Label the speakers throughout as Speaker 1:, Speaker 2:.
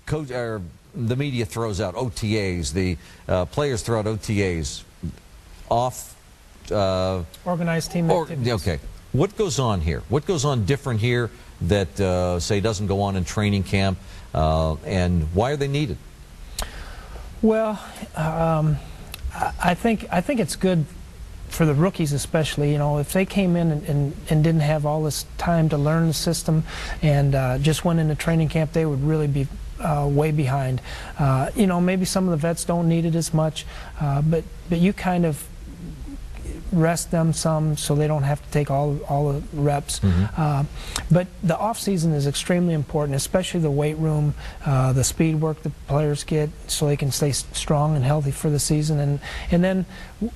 Speaker 1: the media throws out OTAs, the players throw out OTAs, off
Speaker 2: organized team activities.
Speaker 1: Okay, what goes on here? What goes on different here that say doesn't go on in training camp, and why are they needed?
Speaker 2: Well, I think it's good for the rookies, especially. You know, if they came in and didn't have all this time to learn the system and just went into training camp, they would really be way behind. You know, maybe some of the vets don't need it as much, but you kind of rest them some so they don't have to take all the reps. But the off season is extremely important, especially the weight room, the speed work the players get so they can stay strong and healthy for the season. And then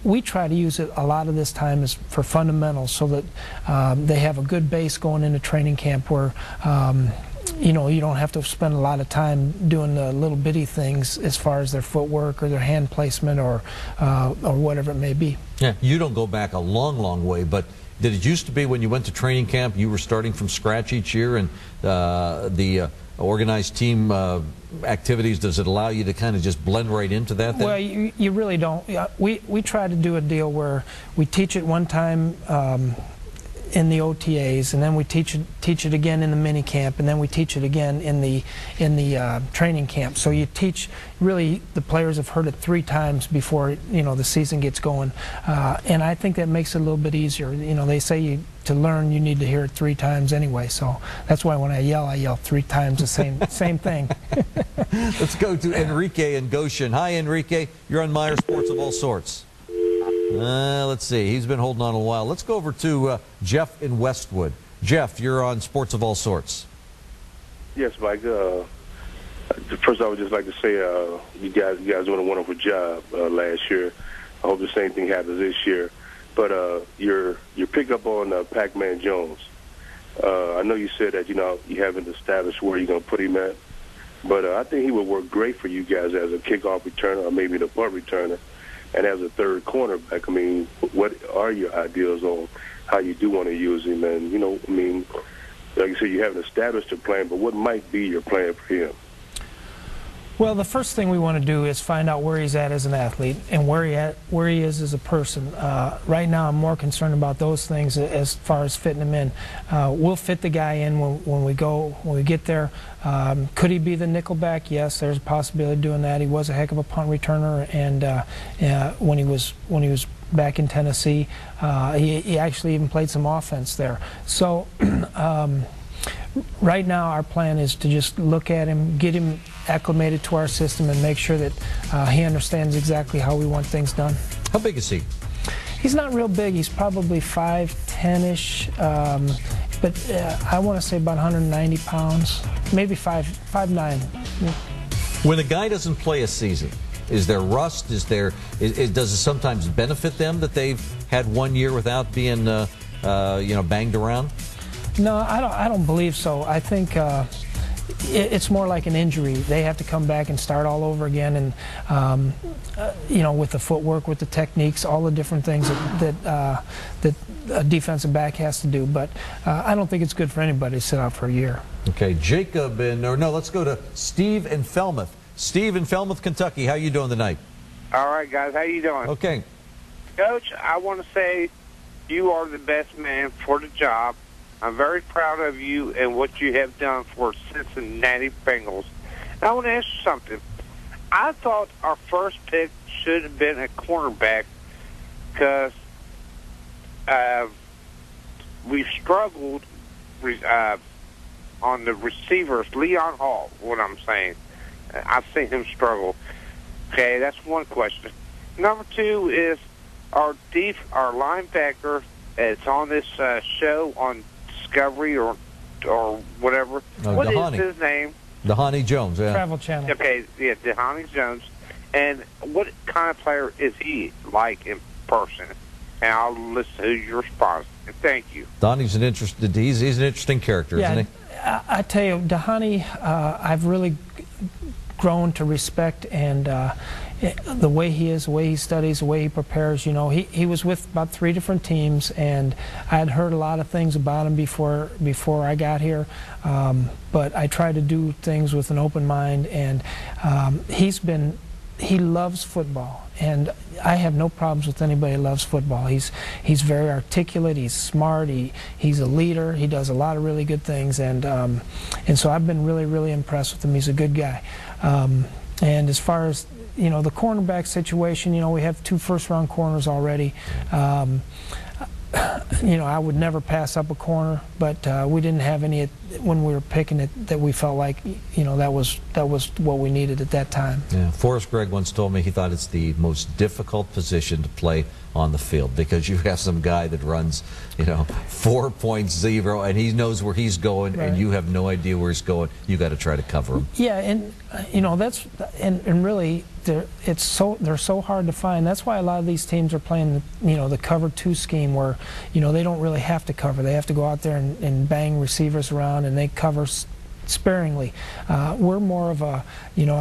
Speaker 2: we try to use it a lot of this time as for fundamentals so that they have a good base going into training camp where you know, you don't have to spend a lot of time doing the little bitty things as far as their footwork or their hand placement or whatever it may be.
Speaker 1: Yeah, you don't go back a long, long way, but did it used to be when you went to training camp you were starting from scratch each year, and the organized team activities, does it allow you to kind of just blend right into that then?
Speaker 2: Well, you really don't. We try to do a deal where we teach it one time in the OTAs, and then we teach it again in the mini camp, and then we teach it again in the training camp. So you teach, really, the players have heard it 3 times before, you know, the season gets going, and I think that makes it a little bit easier. You know, they say to learn you need to hear it 3 times anyway, so that's why when I yell 3 times the same thing.
Speaker 1: Let's go to Enrique in Goshen. Hi, Enrique. You're on Meyer Sports of All Sorts. Let's see. He's been holding on a while. Let's go over to Jeff in Westwood. Jeff, you're on Sports of All Sorts.
Speaker 3: Yes, Mike. First, I would just like to say you guys doing a wonderful job last year. I hope the same thing happens this year. But your pickup on Pac-Man Jones, I know you said that, you know, you haven't established where you're going to put him at, but I think he would work great for you guys as a kickoff returner or maybe the punt returner. And as a third cornerback, I mean, what are your ideas on how you do want to use him? And, you know, I mean, like you said, you haven't established a plan, but what might be your plan for him?
Speaker 2: Well, the first thing we want to do is find out where he's at as an athlete and where he is as a person. Right now, I'm more concerned about those things as far as fitting him in. We'll fit the guy in when we get there. Could he be the nickelback? Yes, there's a possibility of doing that. He was a heck of a punt returner, and when he was back in Tennessee, he actually even played some offense there. So. Right now, our plan is to just look at him, get him acclimated to our system, and make sure that he understands exactly how we want things done.
Speaker 1: How big is he?
Speaker 2: He's not real big. He's probably 5'10"-ish, but I want to say about 190 pounds, maybe 5'9".
Speaker 1: When a guy doesn't play a season, is there rust? Does it sometimes benefit them that they've had 1 year without being you know, banged around?
Speaker 2: No, I don't believe so. I think it's more like an injury. They have to come back and start all over again, and you know, with the footwork, with the techniques, all the different things that a defensive back has to do. But I don't think it's good for anybody to sit out for a year.
Speaker 1: Okay, Jacob let's go to Steve in Falmouth. Steve in Falmouth, Kentucky. How you doing tonight?
Speaker 4: All right, guys. How you doing?
Speaker 1: Okay.
Speaker 4: Coach, I want to say you are the best man for the job. I'm very proud of you and what you have done for Cincinnati Bengals. And I want to ask you something. I thought our first pick should have been a cornerback because we've struggled on the receivers. Leon Hall, what I'm saying. I've seen him struggle. Okay, that's one question. Number 2 is our linebacker. It's on this show on Discovery or whatever. What is his name?
Speaker 1: Dhani Jones, yeah.
Speaker 2: Travel Channel.
Speaker 4: Okay, yeah, Dhani Jones. And what kind of player is he like in person? And I'll listen to your response. And thank you.
Speaker 1: Dhani's he's an interesting character, isn't he?
Speaker 2: I tell you, Dhani, I've really grown to respect, and the way he is, the way he studies, the way he prepares. You know, he was with about 3 different teams, and I had heard a lot of things about him before I got here, but I try to do things with an open mind, and he loves football, and I have no problems with anybody who loves football. He's very articulate, he's smart, he's a leader, he does a lot of really good things, and so I've been really impressed with him. He's a good guy. And as far as, you know, the cornerback situation, you know, we have 2 first-round corners already. You know, I would never pass up a corner, but we didn't have any when we were picking it that we felt like, you know, that was what we needed at that time.
Speaker 1: Yeah. Forrest Gregg once told me he thought it's the most difficult position to play on the field, because you have some guy that runs, you know, 4.0, and he knows where he's going, right, and you have no idea where he's going. You got to try to cover him.
Speaker 2: Yeah, and you know, that's and really they're so hard to find. That's why a lot of these teams are playing the cover 2 scheme, where, you know, they don't really have to cover. They have to go out there and bang receivers around, and they cover sparingly. We're more of a, you know,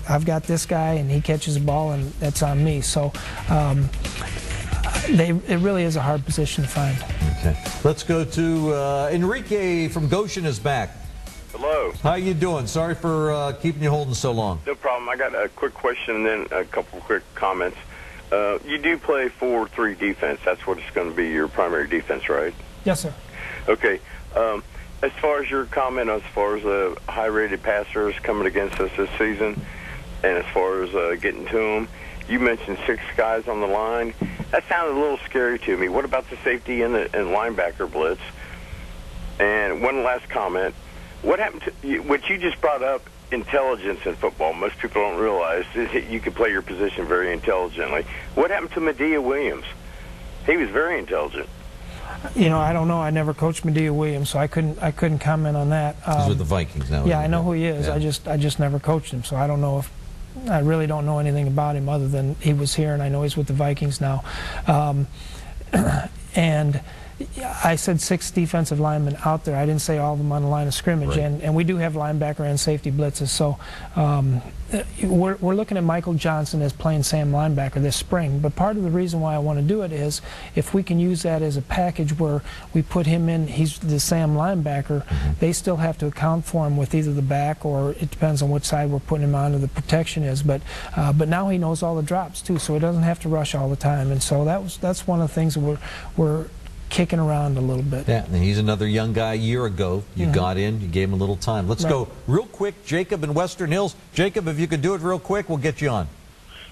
Speaker 2: I've got this guy and he catches the ball and that's on me. So it really is a hard position to find.
Speaker 1: Okay, let's go to Enrique from Goshen is back.
Speaker 5: Hello.
Speaker 1: How you doing? Sorry for keeping you holding so long.
Speaker 5: No problem. I got a quick question and then a couple quick comments. You do play 4-3 defense. That's what it's going to be, your primary defense, right?
Speaker 2: Yes, sir.
Speaker 5: Okay. As far as your comment, as far as the high-rated passers coming against us this season, and as far as getting to them, you mentioned 6 guys on the line. That sounded a little scary to me. What about the safety and linebacker blitz? And one last comment. What happened to what you just brought up, intelligence in football? Most people don't realize is that you can play your position very intelligently. What happened to Medea Williams? He was very intelligent.
Speaker 2: You know, I don't know. I never coached Medea Williams, so I couldn't comment on that.
Speaker 1: He's with the Vikings now.
Speaker 2: Yeah, I know who he is.
Speaker 1: Yeah.
Speaker 2: I just never coached him, so I don't know if I really don't know anything about him other than he was here, and I know he's with the Vikings now. And I said 6 defensive linemen out there. I didn't say all of them on the line of scrimmage.
Speaker 1: Right.
Speaker 2: And we do have linebacker and safety blitzes. So we're looking at Michael Johnson as playing Sam linebacker this spring. But part of the reason why I want to do it is if we can use that as a package where we put him in, he's the Sam linebacker, they still have to account for him with either the back, or it depends on which side we're putting him on, or the protection is. But now he knows all the drops too, so he doesn't have to rush all the time. And so that's one of the things that we're kicking around a little bit.
Speaker 1: Yeah, and he's another young guy. A year ago, you got in, you gave him a little time. Let's go real quick, Jacob in Western Hills. Jacob, if you could do it real quick, we'll get you on.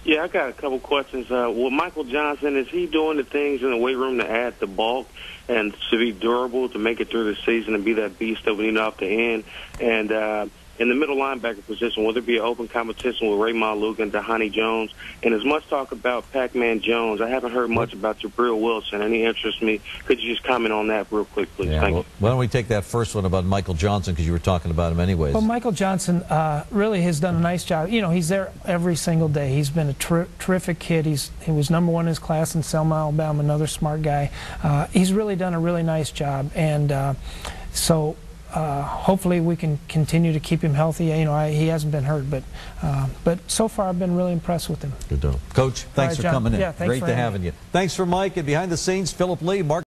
Speaker 6: Yeah, I got a couple questions. With Michael Johnson, is he doing the things in the weight room to add the bulk and to be durable, to make it through the season and be that beast that we need off the end? And in the middle linebacker position, will there be an open competition with Raymond Luke and Dahani Jones? And as much talk about Pac-Man Jones, I haven't heard much about Jabril Wilson, and he interests me. Could you just comment on that real quick, please?
Speaker 1: Yeah,
Speaker 6: Thank you.
Speaker 1: why don't we take that first one about Michael Johnson, because you were talking about him anyways.
Speaker 2: Well, Michael Johnson really has done a nice job. You know, he's there every single day. He's been a terrific kid. He was #1 in his class in Selma, Alabama, another smart guy. He's really done a really nice job, and so hopefully we can continue to keep him healthy. You know, he hasn't been hurt, but so far I've been really impressed with him.
Speaker 1: Good deal. Coach, thanks for
Speaker 2: John.
Speaker 1: coming in.
Speaker 2: Yeah, thanks
Speaker 1: Great
Speaker 2: for
Speaker 1: to
Speaker 2: having
Speaker 1: having you. Thanks for Mike, and behind the scenes, Philip Lee, Mark